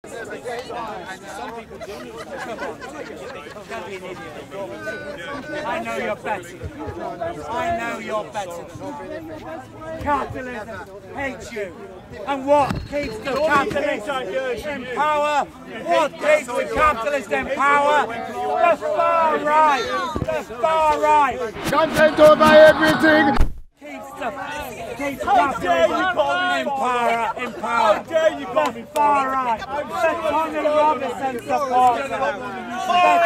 Some people do. Come on. Don't be an idiot. I know you're better. I know you're better. Capitalism hates you. And what keeps the capitalist in power? What keeps the capitalist in power? The far right. The far right. Content over everything. Keeps capitalism in power. How dare you call me far right? The Tommy Robinson supporter. The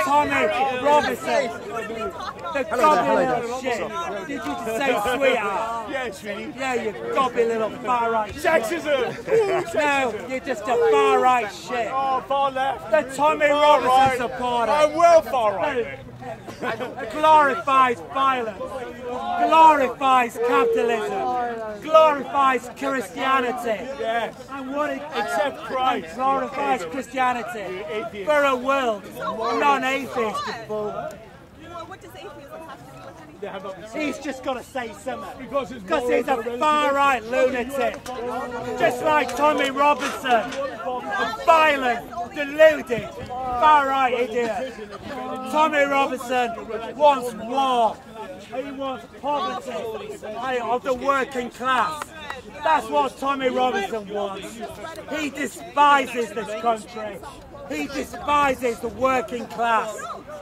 Tommy Robinson. The gobby little shit. Did you just say sweetheart? Yeah, sweetie. Yeah, you gobby little far right. Sexism! No, you're just a far right shit. Oh, far left. The Tommy Robinson supporter. I'm well far right. Glorifies violence, glorifies capitalism, glorifies Christianity. Yes. And what it Except Christ. glorifies Christianity for a world non-atheistic fool. What does atheism have to do with anything? He's just got to say something. Because he's a far-right lunatic. Just like Tommy Robinson. A violent, deluded, far-right idiot. Tommy Robinson wants war. He wants poverty of the working class. That's what Tommy Robinson wants. He despises this country. He despises the working class.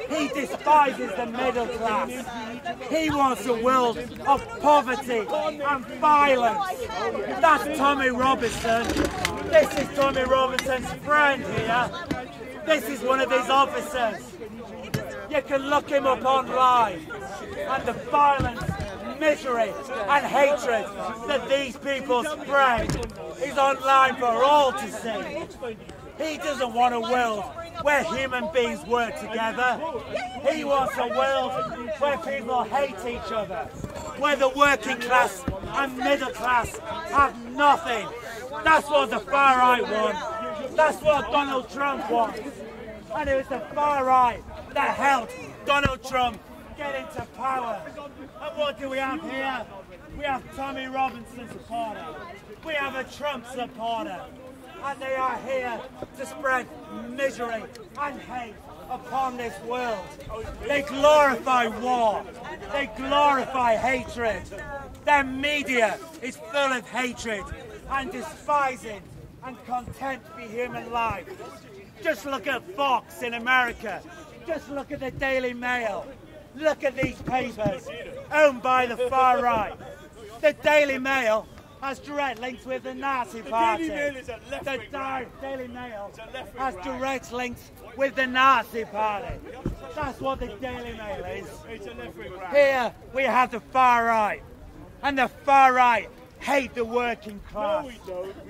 He despises the middle class. He wants a world of poverty and violence. That's Tommy Robinson. This is Tommy Robinson's friend here. This is one of his officers. You can look him up online. And the violence, misery and hatred that these people spread is online for all to see. He doesn't want a world where human beings work together. He wants a world where people hate each other, where the working class and middle class have nothing. That's what the far right wants. That's what Donald Trump wants. And it was the far right that helped Donald Trump get into power. And what do we have here? We have Tommy Robinson supporter. We have a Trump supporter. And they are here to spread misery and hate upon this world. They glorify war. They glorify hatred. Their media is full of hatred and despising and contempt for human life. Just look at Fox in America. Just look at the Daily Mail. Look at these papers owned by the far right. The Daily Mail has direct links with the Nazi Party. The Daily Mail has direct links with the Nazi Party. That's what the Daily Mail is. Here we have the far right. And the far right hate the working class.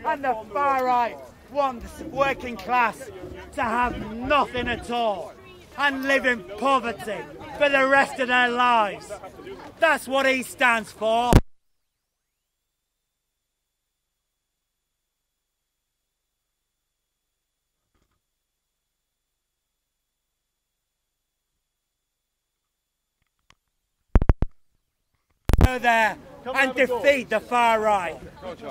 And the far right want the working class to have nothing at all and live in poverty for the rest of their lives. That's what he stands for. There and defeat the far right.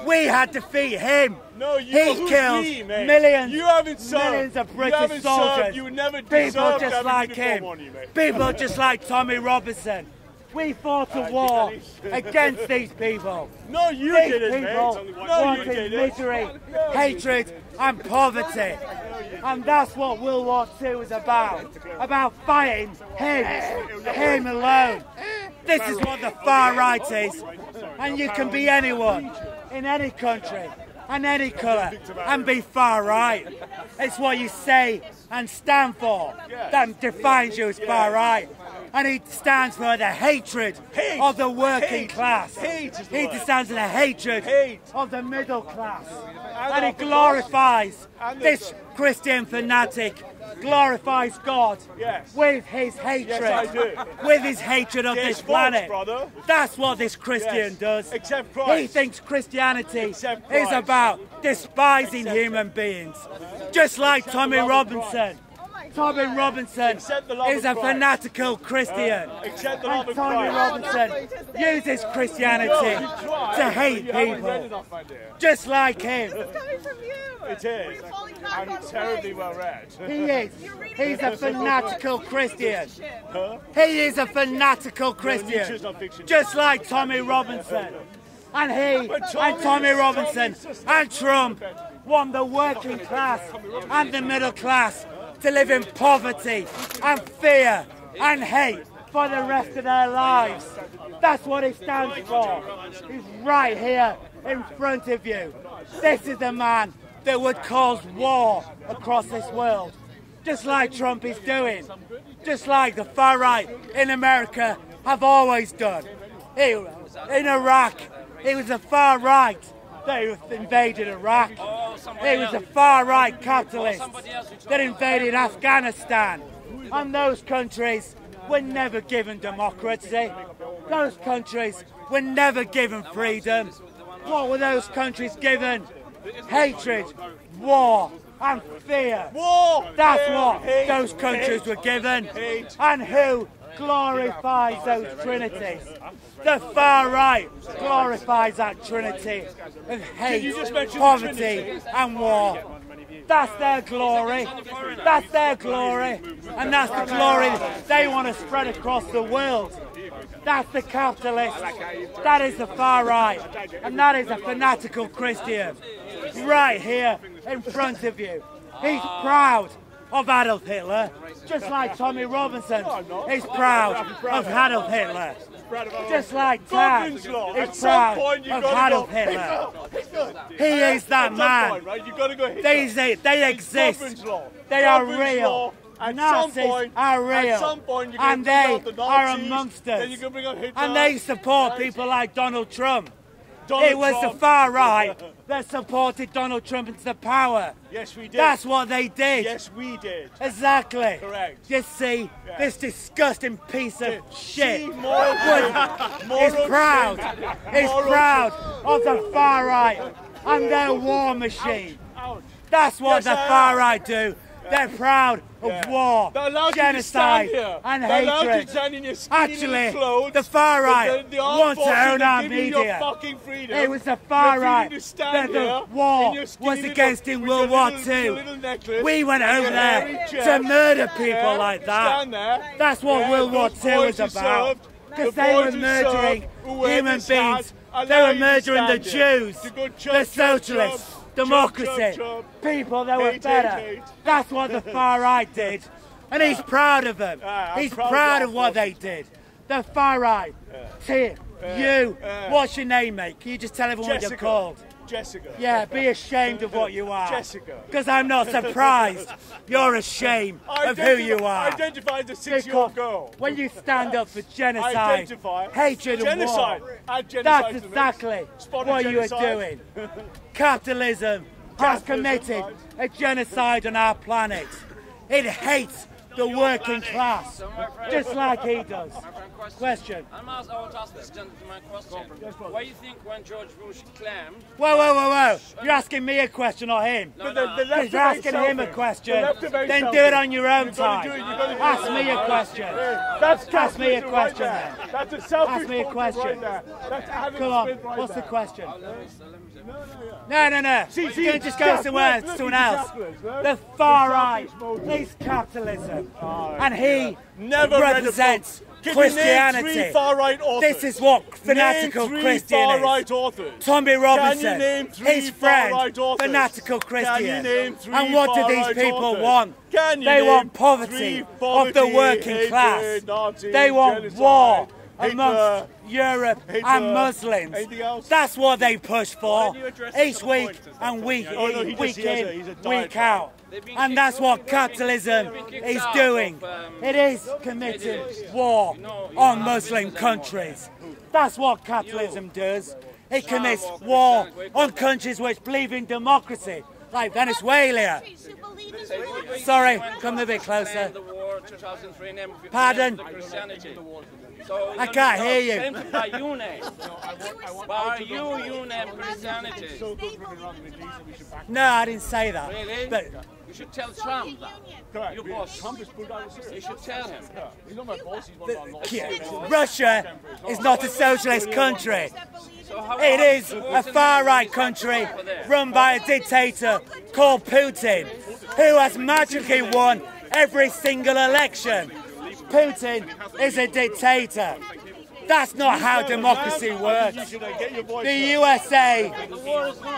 We had to defeat him. No, he killed millions of British soldiers. You never people just like him. People just like Tommy Robinson. We fought a war against these people. No, you didn't, mate. No, you didn't. Misery, hatred and poverty. And that's what World War II is about. About fighting him alone. This is what the far right is. And you can be anyone, in any country, and any colour, and be far right. It's what you say and stand for that defines you as far right. And he stands for the hatred of the working class. He stands for the hatred of the middle class. And he glorifies this Christian fanatic, glorifies God with his hatred, with his hatred of this planet. That's what this Christian does. He thinks Christianity is about despising human beings, just like Tommy Robinson. Tommy Robinson Accept the love is a of Christ. fanatical Christian. Accept the love And of Tommy Christ. Robinson uses Christianity to hate You haven't read people, enough, my dear. just like him. It's coming from you. It is. You're falling back And on terribly faith. well read. He is. He's a fanatical Christian. Huh? He is a fanatical Christian, Nietzsche's not fiction. just like Tommy Robinson. And Tommy Robinson and Trump want the working class and the middle class to live in poverty and fear and hate for the rest of their lives. That's what he stands for. He's right here in front of you. This is the man that would cause war across this world, just like Trump is doing, just like the far right in America have always done. In Iraq, it was the far right that invaded Iraq. It was the far right capitalists that invaded Afghanistan. And those countries were never given democracy. Those countries were never given freedom. What were those countries given? Hatred, war, and fear. War! That's Fear, what hate, those countries hate, were given. hate. And who glorifies those trinities? The far right glorifies that trinity of hate, you just mention the poverty, Trinity? and war. That's their glory. That's their glory. And that's the glory they want to spread across the world. That's the capitalist. That is the far right. And that is a fanatical Christian. Right here in front of you. He's proud of Adolf Hitler, just like Tommy Robinson is proud of Adolf Hitler. Just like Tad is proud of Adolf Hitler. He is that man. They exist. They are real. Nazis are real. And they are amongst us. And they support people like Donald Trump. It was the far right that supported Donald Trump into the power. Yes, we did. That's what they did. Yes, we did. Exactly. Correct. You see, this disgusting piece of shit is moral proud. shit. Is Moral proud shit. of the far right and their war machine. Ouch. That's what Yes, the I far am. right do. They're proud of war, They're allowed genocide, you to stand here. and They're allowed hatred. to stand in your skinny Actually, little clothes, the far but right the armed want to forces own that our give you your media. fucking freedom. It was the far You're free right to stand that the here war in your skinny was little- against in with World your War little- your II. little necklace, We went and over your there hairy to chest. murder people Yeah, like that. stand there. That's what Yeah, World War those II was boys who about. served, Because the they were boys who murdering served, who wear human this hat, beings. allow They were you to murdering the stand here. Jews, To go the chub, chub, socialists, chub, democracy, chub, chub. people that were Hate, better. hate, hate. That's what the far right did. And he's proud of them. I'm He's proud proud of of what they did. The far right. What's your name, mate? Can you just tell everyone what you're Jessica. called? Jessica. Yeah, be ashamed of what you are. Jessica. Because I'm not surprised you're ashamed of who you are. Identify as a 6-year-old Because girl. when you stand up for genocide, Identify. hatred and Genocide. war, Add genocide that's to the mix. exactly Spot what a you are genocide. doing. Capitalism has committed a genocide on our planet. It hates the working class, just like he does. Question. I want to ask this gentleman a question. What do you think when George Bush claimed... Whoa. You're asking me a question or him? But the left If you're are very asking him a selfish. question, The left are very then do selfish. it on your own You've got to time. do it, you've got to do it. Ask me a question. That's Ask me a capitalism right question there. then. That's a selfish Ask me a motive question. Right there. That's Adam Come on, Smith right what's the there. question? No. No. See, You can just go somewhere, look, someone he's a else. capitalist, look. The far The right selfish motive. is capitalism. And he Never read a represents book. Can you name Christianity. 3 far-right authors? This is what fanatical name 3 Christian far-right is. authors. Tommy Can Robinson, you name 3 his friend, far-right authors? fanatical Can you Christian. name 3 And what do these far-right people authors? want? Can you They name want 3 poverty of the poverty, working hatred, class. Nazi, They want genocide, war Hitler, amongst Europe Hitler, and Muslims. anything else? That's what they push for don't you address each some week points and week Oh, no, he week just- he has a in, diet week plan. out. And that's what capitalism is doing. It is committing war on Muslim countries. That's what capitalism does. It commits war on countries which believe in democracy, like Venezuela. Sorry, come a bit closer. The war 2003 name Pardon? Christianity. So I can't hear you. Same thing by you name. By you name Christianity. No, I didn't say that. Really? But You should tell Trump that. Correct. Your boss. Trump is pulled out of the You should tell him. He's not my boss, he's one of our laws. Russia is not a socialist country. So how It is a far-right country run by a dictator called Putin, who has magically won every single election. Putin is a dictator. That's not how democracy works. The USA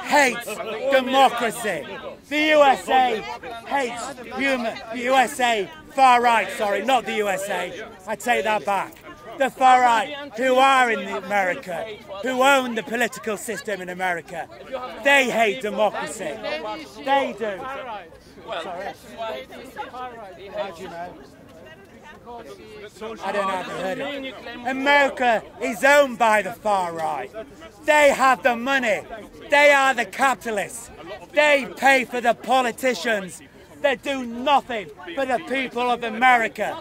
hates democracy. The USA hates the USA far-right, sorry, not the USA. I take that back. The far-right, who are in America, who own the political system in America, they hate democracy. They do. Well, How do you know? I don't know if I've heard it. America is owned by the far right. They have the money. They are the capitalists. They pay for the politicians that do nothing for the people of America.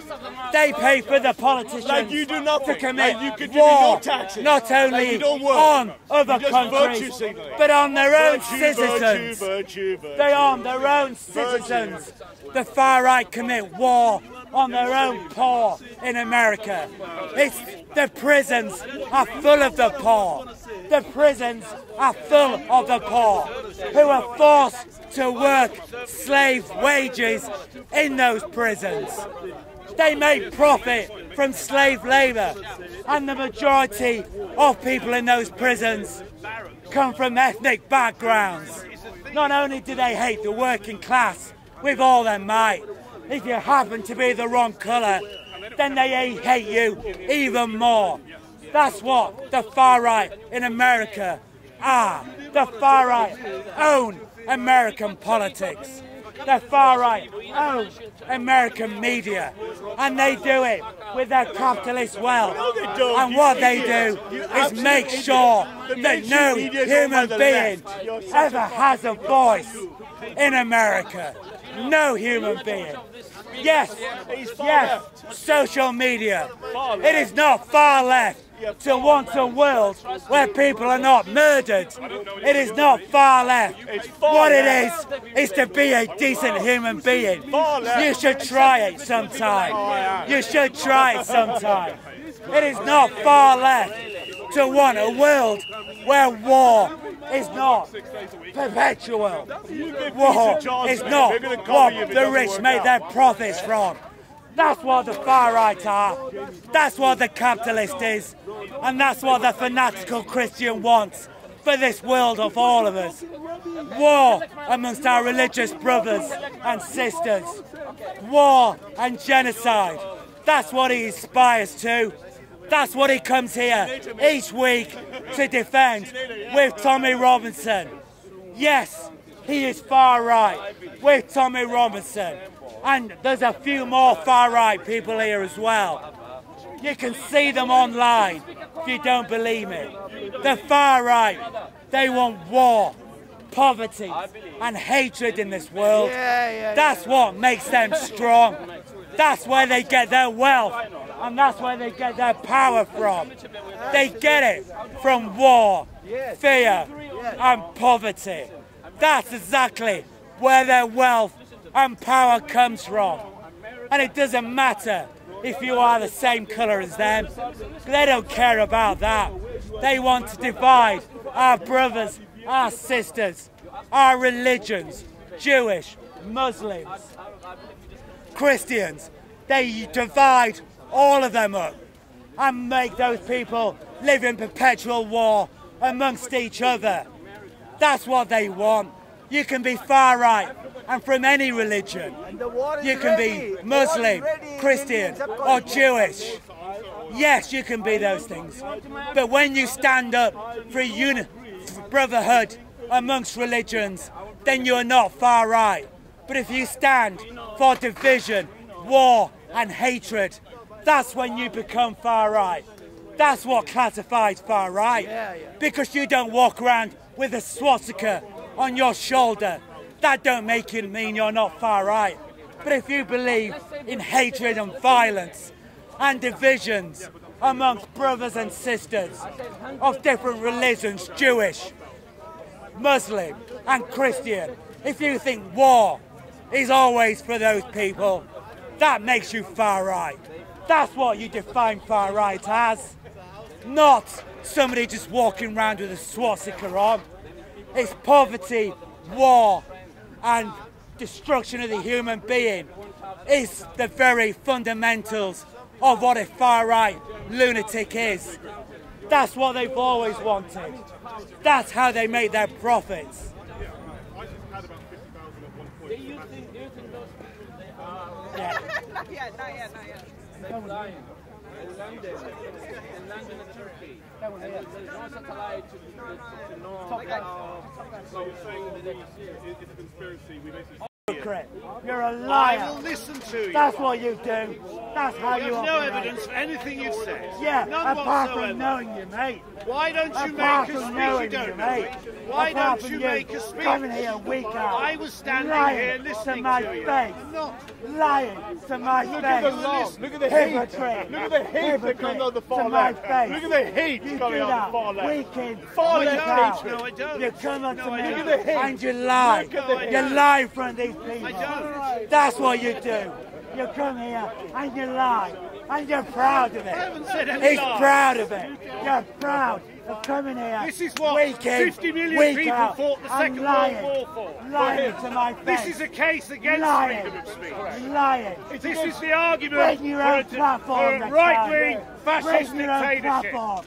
They pay for the politicians Like you do nothing. to commit Like you could war, no taxes. not only Like you don't work. on other You just countries, virtue signaling. but on their own Virtue, citizens. virtue. They are their own citizens. The far right commit war on their own poor in America. It's the prisons are full of the poor. The prisons are full of the poor who are forced to work slave wages in those prisons. They make profit from slave labour, and the majority of people in those prisons come from ethnic backgrounds. Not only do they hate the working class with all their might, if you happen to be the wrong colour, then they hate you even more. That's what the far right in America are. The far right own American politics. The far right own American media, and they do it with their capitalist wealth. And what they do is make sure that no human being ever has a voice in America. No human being. Yes, yes, social media. It is not far left to want a world where people are not murdered. It is not far left. What it is to be a decent human being. You should try it sometime. You should try it sometime. It is not far left to want a world where war is not perpetual. War is not what the rich make their profits from. That's what the far right are. That's what the capitalist is. And that's what the fanatical Christian wants for this world of all of us. War amongst our religious brothers and sisters. War and genocide. That's what he aspires to. That's what he comes here each week to defend with Tommy Robinson. Yes, he is far right with Tommy Robinson. And there's a few more far right people here as well. You can see them online if you don't believe me. The far right, they want war, poverty and hatred in this world. That's what makes them strong. That's where they get their wealth, and that's where they get their power from. They get it from war, fear and poverty. That's exactly where their wealth and power comes from. And it doesn't matter if you are the same colour as them. They don't care about that. They want to divide our brothers, our sisters, our religions, Jewish, Muslims, Christians. They divide all of them up and make those people live in perpetual war amongst each other. That's what they want. You can be far right and from any religion. You can be Muslim, Christian or Jewish. Yes, you can be those things. But when you stand up for brotherhood amongst religions, then you're not far right. But if you stand for division, war and hatred, that's when you become far right. That's what classifies far right. Because you don't walk around with a swastika on your shoulder. That don't make it mean you're not far right. But if you believe in hatred and violence and divisions amongst brothers and sisters of different religions, Jewish, Muslim and Christian, if you think war is always for those people. That makes you far right. That's what you define far right as. Not somebody just walking around with a swastika on. It's poverty, war, and destruction of the human being. It's the very fundamentals of what a far right lunatic is. That's what they've always wanted. That's how they make their profits. Do you think those people they are Not yet, not yet, not yet. flying in London and Turkey? And there's no satellite to know how. So you're saying it's a conspiracy. We basically. You're a I liar. will listen to you. That's what you do. That's how You you have no operate. evidence for anything you've said. Yeah, None apart whatsoever. from knowing you, mate. Why don't you Apart make a from speech? knowing You don't you, know mate. me. Why Apart don't from you make a speech? Coming here week out. I was standing lying here listening to my to you. face. I'm not. Lying to my Look face. at the love. Look at the hate. Hypocrite. Look at the hate that comes on the far to my left. face. Look at the hate You coming do on that the far left. week in, Far week left out. hatred. No, I don't. You come up to No, I me don't. Look at the hate. and you lie. Look at the hate. You lie in front of these people. I don't. That's what you do. You come here and you lie. And you're proud of it. I haven't said any He's lies. proud of it. You're proud of coming here. This is what week in, 50 million week people out, fought the and Second lying, World War for. Lying to my face. This is a case against lying, freedom of speech. lying. This is the argument Bring your own for platform a next right-wing time. fascist Bring your own dictatorship. platform.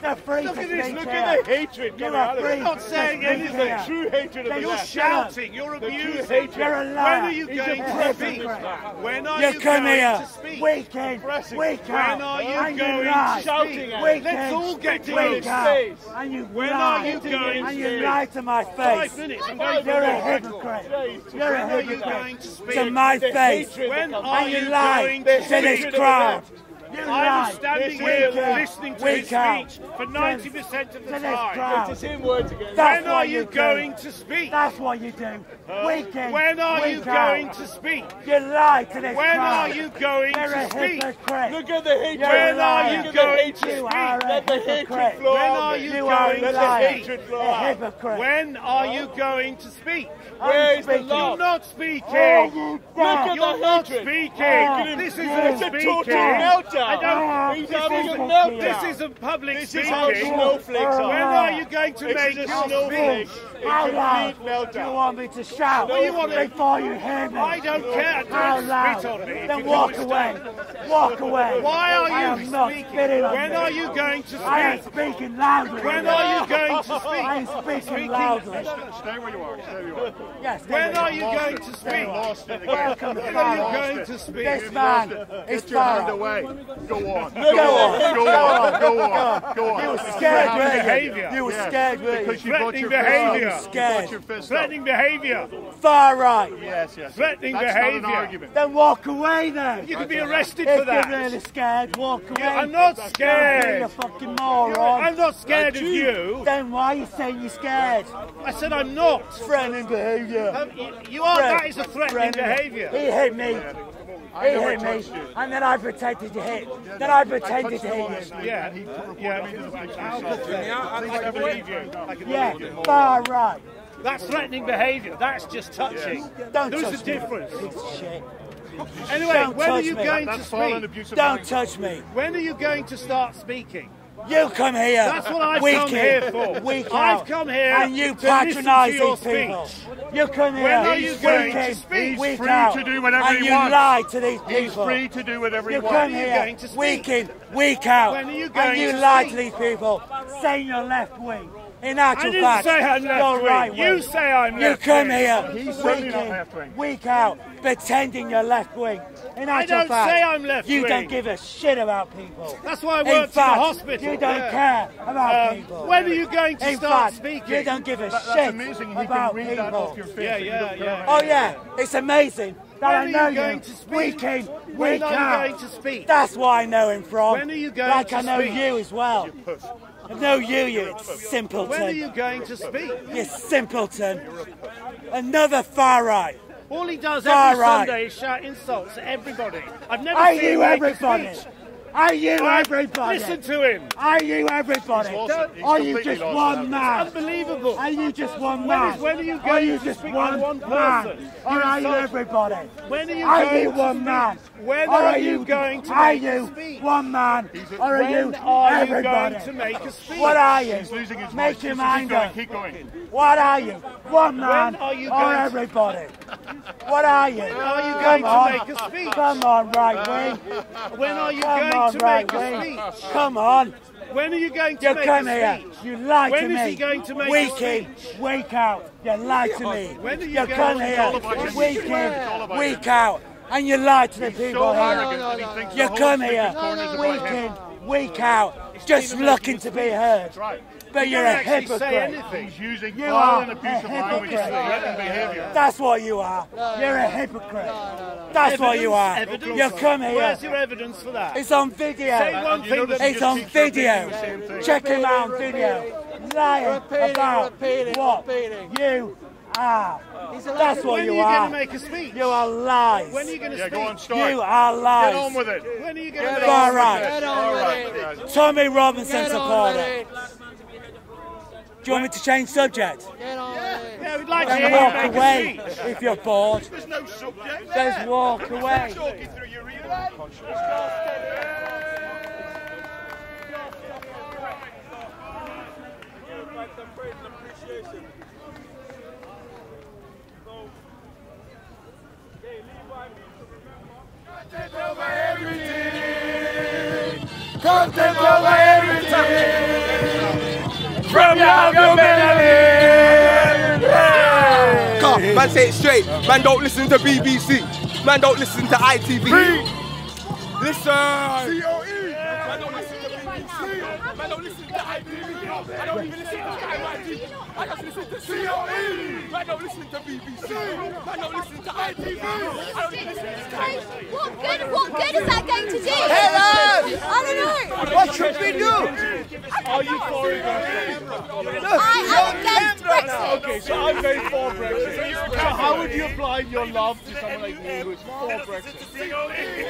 The free Look to at this, speak Look here. at the hatred You coming are out of free it. I'm not to saying speak anything. here. True hatred of the You're left. shouting. You're The true abusing. hatred. You're a When liar. are you going to hypocrite. speak? When are You you come going here, to speak? week in, Pressing. week When out, are you and going to lie. shouting at Week Let's in, all get week together. out, and you When lie. are you going and to you speak? lie to my 5 face. minutes. I'm going You're a to hypocrite. You're When a are you going hypocrite. to speak? To my The face. hatred When that comes are And you you lie going to to this speak? crowd. You I lie. was standing This here is it. listening to Week his out. speech for 90% of the To this time. crowd. It's in words again. That's When what are you do. going to speak? That's what you do. Week in, When are you week going out. to speak? You lie to this When crowd. are you going You're to a speak? hypocrite. Look at the hatred. You're a When are liar. you Look at the going hatred. to You speak? are a Let the hypocrite. hatred flow When out are of you it. You are going a Let to the liar. speak? hatred flow A out. hypocrite. When are you going to speak? Where is the speaking. You're love? not speaking. Oh, you Look at damn. You're the not hatred. speaking. Oh, This It's isn't a speaking. total meltdown. I don't. He's This having a isn't, meltdown. this isn't public This is how speaking. snowflakes are. When are you going to This make is a your snowflake. speech? How loud Complete meltdown. do you want me to shout Well, you want to- before you hear me? I don't care. How Don't loud? spit on me. if Then you walk don't away. understand. Walk away. Why are I you am not speaking? spitting on When you. are you going to I am speak? speaking loudly. When are you going to speak? I am speaking loudly. Stay where you are. Stay where you are. Yes. When there are we you go. going to speak? Lost it Welcome again. to When are you Far Right. going to speak? This man is Get your hand far. away. Go on. Go on. Go on. Go on. Go on. You were scared, Threatening weren't you? behaviour. You were Yes, scared, weren't because you? you got your Threatening fist up. behaviour. You Scared. got your fist up. Threatening behaviour. Far right. Yes, yes. Threatening That's behaviour. not an argument. Then walk away then. You could be arrested If for you're that. really scared, walk away. I'm not You're a scared. fucking moron. I'm not scared of you. Then why are you saying you're scared? I said I'm not. Threatening behaviour. You are. That is a threatening behaviour. He hit me. He hit me. And then I pretended to hit. Then I pretended to hit you. Yeah. I believe you. I can Yeah, believe you. far right. That's threatening behaviour. That's just touching. Don't There's touch a difference. me. Piece of shit. Anyway, Don't when are touch you me. going to That's violent speak? abuse of Don't language. touch me. When are you going to start speaking? You come here. That's what I've week come in, here for. Week I've out, come here and you to listen patronise to your these people. speech. You come here. When are you week going to in, speak? Week Free out, to do whatever and he you wants. lie to these He's people. free to do whatever he You wants. come you here going to speak? week in, week out, When are you and going you to lie speak? to these people, saying you're left wing. In actual I didn't fact, say I'm you're left right wing. You say I'm You left come wing. here He's week certainly not in, left wing. week out, pretending you're left wing. In I actual don't fact, say I'm left you wing. don't give a shit about people. That's why I In worked in fact, the hospital. you don't Yeah. care about people. When are you going to In start fact, speaking? you don't give a That's shit amazing. He about can read that people. off your face. Yeah, and you yeah, don't care yeah. about Oh yeah, it's amazing that When I are you know going you. to speak? Week in, When week are you out. going to speak? That's why I know him from. When are you going like to I know speak? you as well. I know you simpleton. When are you going to speak? You simpleton. Another far right. All he does Far every right. Sunday is shout insults at everybody. I've never Are seen you him make a everybody? speech. Are you everybody? Listen to him. Are you everybody? He's Are you completely just lost one man? Unbelievable. Are you just one man? When are you Are going you to just speak one to one man? person? Or are you everybody? When are you Are going you to one speak? man? When Or are you going to Are make a you speech? one man? Or are you When are you everybody? going to make a speech? What are you? He's losing his Make voice. your Keep mind going, up. keep going. What are you? One man are you or going to- everybody? What are you? When are you Come going to on. make a speech? Come on, right wing. When are you Come going on, to right make a wing. speech? Come on. When are you going to You make come a here. speech? You lie When to is me. he going to make a Week in, week out. You lie to me. When are you You going come to- here all about him. week It's all in, about week him. out, and you lie to the So people here. arrogant that he thinks the You whole come speaker's here corner is about week him. in, week out, just looking to be heard. Right. But you're don't a actually say hypocrite. anything. He's using You vile are and a abusive language to hypocrite. threaten behaviour. That's what you are. You're a hypocrite. That's what you are. Evidence? You come here. Where's your evidence for that? It's on video. Say one you know thing that that It's on just keeps repeating video. the same thing. Check him out on video. Lying about what you are. That's what when you are you are. going to make a speech? You are lies. When are you going to Yeah, speak? go on, start. You are lies. Get on with it. When are you going to Get make All on right. with it. All right. guys. Tommy Robinson supporter. Do you want me to change subject? Yeah, we'd like to hear Then you walk make away a speech. if you're bored. There's no subject. Just walk away. Talking through your ear. Content over everything. From your government. Come, man, say it straight. Man, don't listen to BBC. Man, don't listen to ITV. Listen. COE. Man, don't listen to BBC. Man, don't listen to ITV. I don't even listen to ITV. I just listen to COE. Man, don't listen to BBC. Man, don't listen to ITV. I don't even listen to Sky. What good is that going to do? Hey, lads. I don't know. What should we do? Are you for it? I am against Brexit. Okay, so I'm very for Brexit. So how would you apply your love to someone like me who is for Brexit?